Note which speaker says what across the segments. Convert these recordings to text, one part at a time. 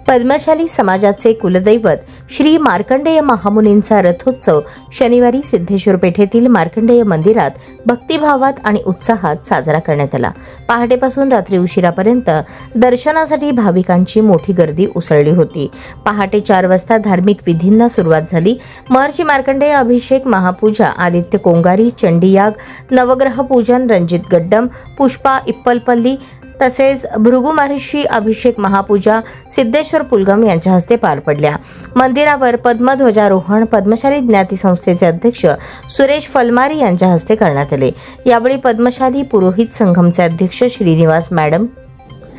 Speaker 1: पद्मशाली समाजाचे कुलदैवत श्री मार्कंडेय महामुनींचा रथोत्सव शनिवारी सिद्धेश्वर पेठेतील मार्कंडेय मंदिरात भक्तिभावात आणि उत्साहात साजरा करण्यात आला। पहाटेपासून रात्री उशिरापर्यंत दर्शनासाठी भाविकांची मोठी गर्दी उसळली होती। पहाटे 4 वाजता धार्मिक विधींना सुरुवात झाली। महर्षी मार्कंडेय अभिषेक, महापूजा, आदित्य कोंगारी, चंडीयाग, नवग्रह पूजन, रणजित गड्डम, पुष्पा इप्पलपल्ली तसेच भृगु महर्षी अभिषेक महापूजा सिद्धेश्वर पुलगम यांच्या हस्ते पार पडल्या। मंदिरावर पद्मध्वजारोहण पद्मशाली ज्ञाती संस्थेचे अध्यक्ष सुरेश फलमारी यांच्या हस्ते करण्यात आले। यावेळी पद्मशाली पुरोहित संघमचे अध्यक्ष श्रीनिवास मॅडम,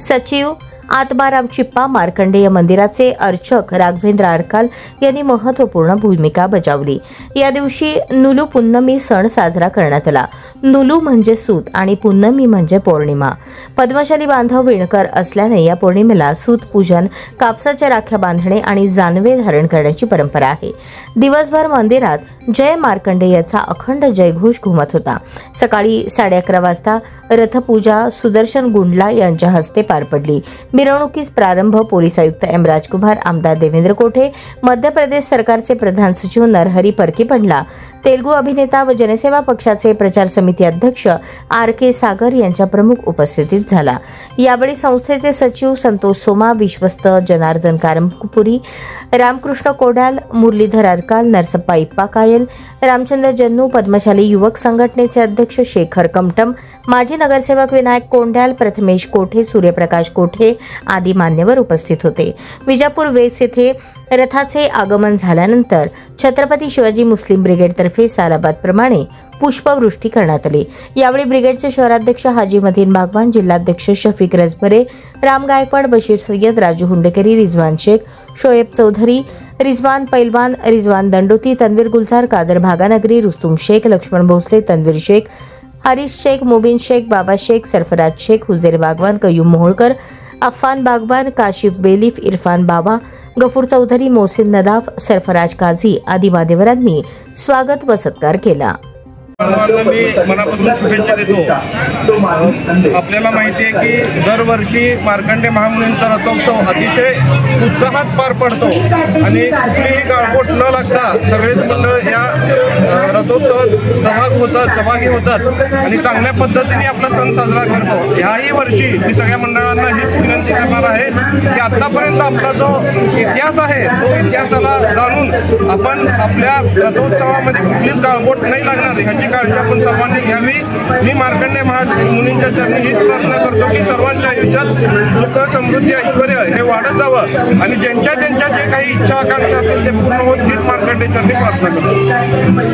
Speaker 1: सचिव आत्माराम चिप्पा, मार्कंडेय मंदिराचे अर्चक राघवेंद्र आरकाल यांनी महत्त्वपूर्ण भूमिका बजावली। या दिवशी नुलू पुन्नमी सण साजरा करण्यात आला। नुलू म्हणजे सूत आणि पुन्नमी म्हणजे पौर्णिमा। पद्मशाली बांधव विणकर असल्याने या पौर्णिमेला सूत पूजन, कापसाच्या राख्या बांधणे आणि जानवे धारण करण्याची परंपरा आहे। दिवसभर मंदिरात जय मार्कंडेयचा अखंड जयघोष घुमत होता। सकाळी 11:30 वाजता रथपूजा सुदर्शन गुंडला यांच्या हस्ते पार पडली। मिरवणुकीस प्रारंभ पोलीस आयुक्त एम राजकुमार, आमदार देवेंद्र कोठे, मध्य प्रदेश सरकारचे प्रधान सचिव नरहरी परकीपंडला, तेलुगू अभिनेता व जनसेवा पक्षाचे प्रचार समिती अध्यक्ष RK सागर यांच्या प्रमुख उपस्थितीत झाला। यावेळी संस्थेचे सचिव संतोष सोमा, विश्वस्त जनार्दन कारंपुरी, रामकृष्ण कोडाल, मुरलीधर अरकाल, नरसप्पा इप्पा कायल, रामचंद्र जन्नू, पद्मशाली युवक संघटनेचे अध्यक्ष शेखर कमटम, माजी नगरसेवक विनायक कोंड्याल, प्रथमेश कोठे, सूर्यप्रकाश कोठे आदी मान्यवर उपस्थित होते। विजापूर वेस येथे रथाचे आगमन झाल्यानंतर छत्रपती शिवाजी मुस्लिम ब्रिगेडतर्फे सालाबाद प्रमाणे पुष्पवृष्टी करण्यात आली। यावेळी ब्रिगेडचे शहराध्यक्ष हाजी मदीन बागवान, जिल्हाध्यक्ष शफीक रजभरे, राम गायकवाड, बशीर सय्यद, राजू हुंडेकरी, रिजवान शेख, शोएब चौधरी, रिजवान पैलवान, रिजवान दंडोती, तन्वीर गुलजार, कादर भागानगरी, रुस्तुम शेख, लक्ष्मण भोसले, तन्वीर शेख, हरीश शेख, मुबीन शेख, बाबा शेख, सरफराज शेख, हुजेर बागवान, कयूम मोहोळकर, अफान बागवान, काशिफ बेलीफ, इरफान बाबा, गफूर चौधरी, मोहसिन नदाफ, सरफराज काझी आदी मान्यवरांनी स्वागत व सत्कार केला।
Speaker 2: मी मनापासून शुभेच्छा देतो। आपल्याला माहिती आहे की दरवर्षी मार्कंडेय महामुनींचा रथोत्सव अतिशय उत्साहात पार पडतो आणि कुठलीही गाळबोट न लागता सगळेच मंडळ या रथोत्सवात सहभागी होतात आणि चांगल्या पद्धतीने आपला सण साजरा करतो। ह्याही वर्षी मी सगळ्या मंडळांना हीच विनंती करणार आहे की आतापर्यंत आपला जो इतिहास आहे तो इतिहासाला जाणून आपण आपल्या रथोत्सवामध्ये कुठलीच गाळबोट नाही लागणार ह्याची काळजी आपण सर्वांनी घ्यावी। मी मार्कंडेय महामुनींच्या चरणी हीच प्रार्थना करतो की सर्वांच्या आयुष्यात सुख, समृद्धी, ऐश्वर हे वाढत जावं आणि ज्यांच्या जे काही इच्छा आकांक्षा असतील ते पूर्ण होत हीच मार्कंडेय चरणी प्रार्थना करतो।